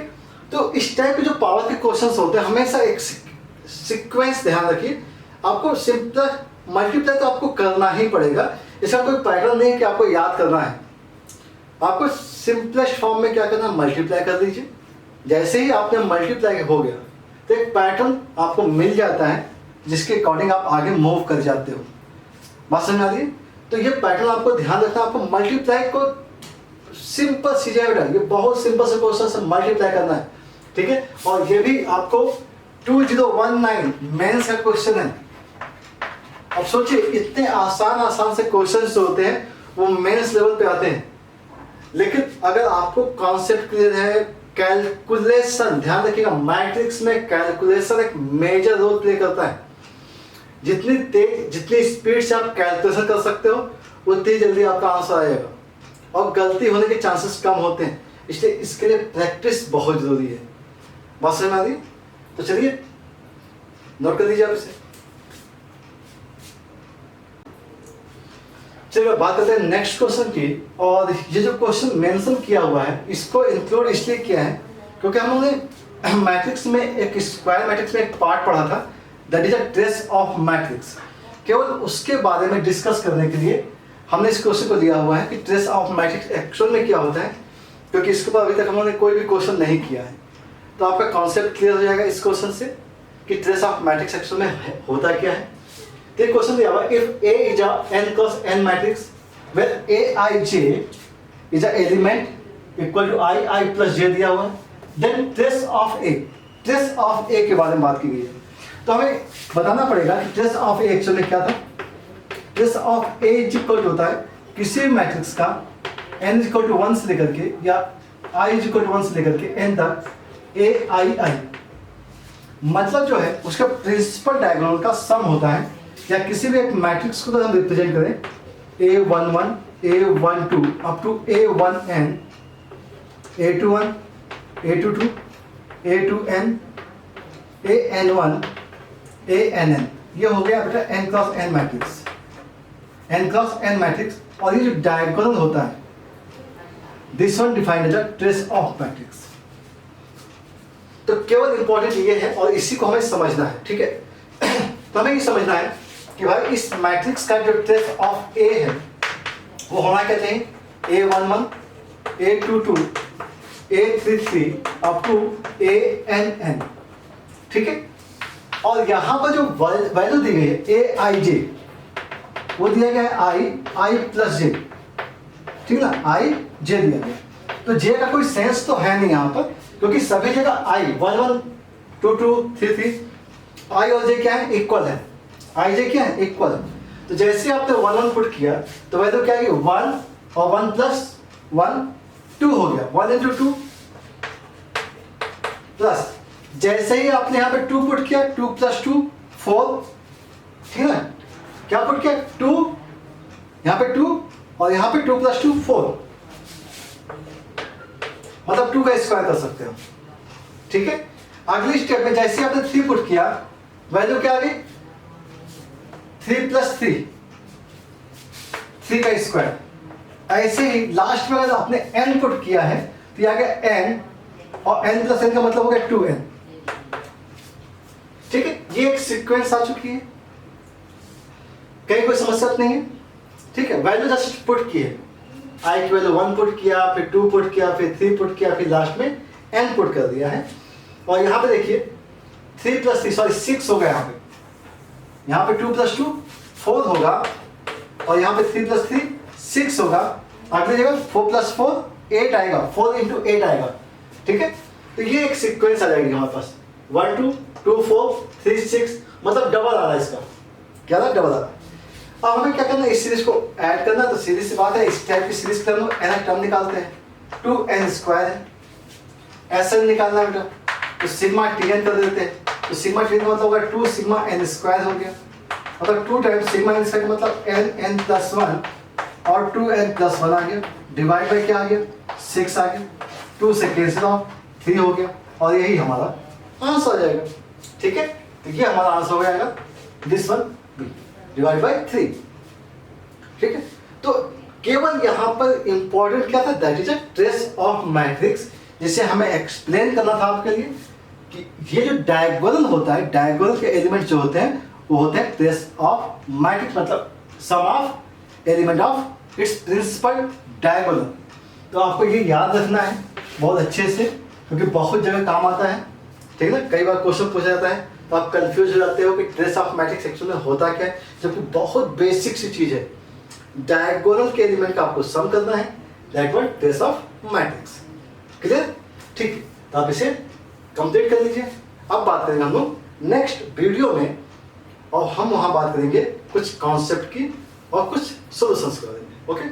तो इस टाइप के जो पावर के क्वेश्चंस होते हैं हमेशा एक सीक्वेंस ध्यान रखिए, आपको सिंपल मल्टीप्लाई तो आपको करना ही पड़ेगा, इसका कोई पैटर्न नहीं है कि आपको याद करना है। आपको सिंपलेस्ट फॉर्म में क्या करना है, मल्टीप्लाई कर दीजिए। जैसे ही आपने मल्टीप्लाई हो गया तो एक पैटर्न आपको मिल जाता है जिसके अकॉर्डिंग आप आगे मूव कर जाते हो। बात समझ आ रही है? तो ये पैटर्न आपको ध्यान रखना, आपको मल्टीप्लाई को सिंपल सीधा, ये बहुत सिंपल से क्वेश्चन से मल्टीप्लाई करना है, ठीक है। और ये भी आपको 2019 मेंस का क्वेश्चन है। अब सोचिए इतने आसान से क्वेश्चन होते हैं वो मेंस लेवल पे आते हैं, लेकिन अगर आपको कॉन्सेप्ट क्लियर है, कैलकुलेशन ध्यान रखिएगा, मैट्रिक्स में कैलकुलेशन एक मेजर रोल प्ले करता है। जितनी तेज जितनी स्पीड से आप कैलकुलेशन कर सकते हो उतनी जल्दी आपका आंसर आएगा और गलती होने के चांसेस कम होते हैं, इसलिए इसके लिए प्रैक्टिस बहुत जरूरी है। बात समझ में आ रही? तो चलिए नोट कर लीजिए आप इसे। चलिए बात करते हैं नेक्स्ट क्वेश्चन की। और ये जो क्वेश्चन मेंशन किया हुआ है इसको इंक्लूड इसलिए किया है क्योंकि हम लोगों ने मैट्रिक्स में एक स्क्वायर मैट्रिक्स में एक पार्ट पढ़ा था, that is a trace of matrix. केवल उसके बारे में डिस्कस करने के लिए हमने इस क्वेश्चन को दिया हुआ है कि ट्रेस ऑफ मैट्रिक्स एक्चुअल में क्या होता है, क्योंकि इसके ऊपर अभी तक हम लोगों ने कोई भी क्वेश्चन नहीं किया है। तो आपका कॉन्सेप्ट क्लियर हो जाएगा इस क्वेश्चन से कि ट्रेस ऑफ मैट्रिक्स एक्चुअल में होता क्या है। तो क्वेश्चन दिया हुआ, if A is a n cross n matrix where Aij is a element equal to I plus j दिया हुआ है, then trace of A, trace of A के बारे में बात की गई है। तो हमें बताना पड़ेगा कि ट्रेस ऑफ A एक्चुअली क्या था। Trace of A is equal होता है किसी भी मैट्रिक्स का n इज इक्वल टू 1 से लेकर के या I इज इक्वल टू 1 से लेकर के n तक AII, मतलब जो है उसका प्रिंसिपल डायगोनल का सम होता है। या किसी भी एक मैट्रिक्स को तो हम रिप्रेजेंट करें A11 A12 up to A1n A21 A22 A2n AN1 ANN, ये हो गया बेटा n cross n matrix, n cross n matrix. और ये जो डायगोनल होता है this one defined as a trace of matrix. तो केवल इंपॉर्टेंट ये है और इसी को हमें समझना है, ठीक है। तो हमें ये समझना है कि भाई इस मैट्रिक्स का जो ट्रेस ऑफ A है वो होना क्या चाहिए, A11 A22 A33 up to ANN, ठीक है। और यहाँ पर जो वैल्यू दी गई है AIJ वो दिया गया है I प्लस J, ठीक है ना, IJ दिया गया। तो J का कोई सेंस तो है नहीं यहाँ पर, क्योंकि सभी जगह I 1 1 2 2 3 3 I और J क्या है, इक्वल है। IJ क्या है, इक्वल। तो जैसे आपने 1 1 पुट किया तो वैल्यू क्या है, 1 और 1 प्लस 1 2 हो गया, 1 इंटू 2 प्लस जैसे ही आपने यहाँ पे 2 पुट किया 2 प्लस 2 4, ठीक है। क्या पुट किया 2, यहाँ पे 2 और यहाँ पे 2 प्लस 2 4, मतलब 2 का स्क्वायर कर सकते हो, ठीक है। अगली स्टेप में जैसे आपने 3 पुट किया वैल्यू क्या आ गई 3 प्लस 3 3 का स्क्वायर। ऐसे ही लास्ट में अगर आपने n पुट किया है तो आ गया n और n प्लस n का मतलब हो गया 2n, ठीक है। ये एक सीक्वेंस आ चुकी है, कहीं कोई समस्या नहीं है, ठीक है। वैल्यू जस्ट पुट की है, I की वैल्यू 1 पुट किया, फिर 2 पुट किया, फिर 3 पुट किया, फिर लास्ट में n पुट कर दिया है। और यहाँ पे देखिए 3 प्लस 3 सॉरी 6 हो गया, यहाँ पे 2 प्लस 2 4 होगा और यहाँ पे 3 प्लस 3 6 होगा। अगली जगह 4 प्लस 4 8 आएगा, 4 इंटू 8 आएगा, ठीक है। तो ये एक सीक्वेंस आ जाएगी हमारे पास 1 2 2 4 3 6, मतलब डबल आ रहा है इसका, क्या था डबल आ रहा है। अब हमें क्या करना है, इस सीरीज को ऐड करना है। तो सीरीज से बात है, इस टाइप की सीरीज का हम एनएफ टर्म निकालते हैं, 2n² है, SN निकालना है बेटा, तो सिग्मा Tn कर देते हैं, तो सिग्मा Tn का मतलब होगा 2 सिग्मा n² हो गया, मतलब 2 टाइम्स सिग्मा n² मतलब n+1 और 2n+1 आ गया, डिवाइड बाई क्या आ गया 6 आ गया, 2 से कैंसिल ऑफ 3 हो गया, और यही हमारा आंसर आ जाएगा। ठीक है, तो ये हमारा आंसर हो जाएगा this one be divide by 3। ठीक है, तो केवल यहाँ पर इंपॉर्टेंट क्या था, that is a trace of matrix, जिसे हमें एक्सप्लेन करना था आपके लिए कि ये जो डायगोनल होता है, डायगोनल के एलिमेंट जो होते हैं वो होते हैं ट्रेस ऑफ मैट्रिक्स, मतलब sum of element of its principal diagonal. तो आपको ये याद रखना है बहुत अच्छे से, क्योंकि बहुत जगह काम आता है। ठीक है ना, कई बार क्वेश्चन पूछा जाता है तो आप कंफ्यूज हो जाते हो कि ट्रेस ऑफ मैट्रिक्स एक्चुअली में होता क्या है, जबकि बहुत बेसिक सी चीज है। डायगोनल के एलिमेंट का आपको सम करना है, that one trace of matrix. Clear? ठीक है, तो आप इसे कंप्लीट कर लीजिए। अब बात करेंगे हम लोग नेक्स्ट वीडियो में, और हम वहां बात करेंगे कुछ कॉन्सेप्ट की और कुछ सोल्यूशंस करेंगे। ओके।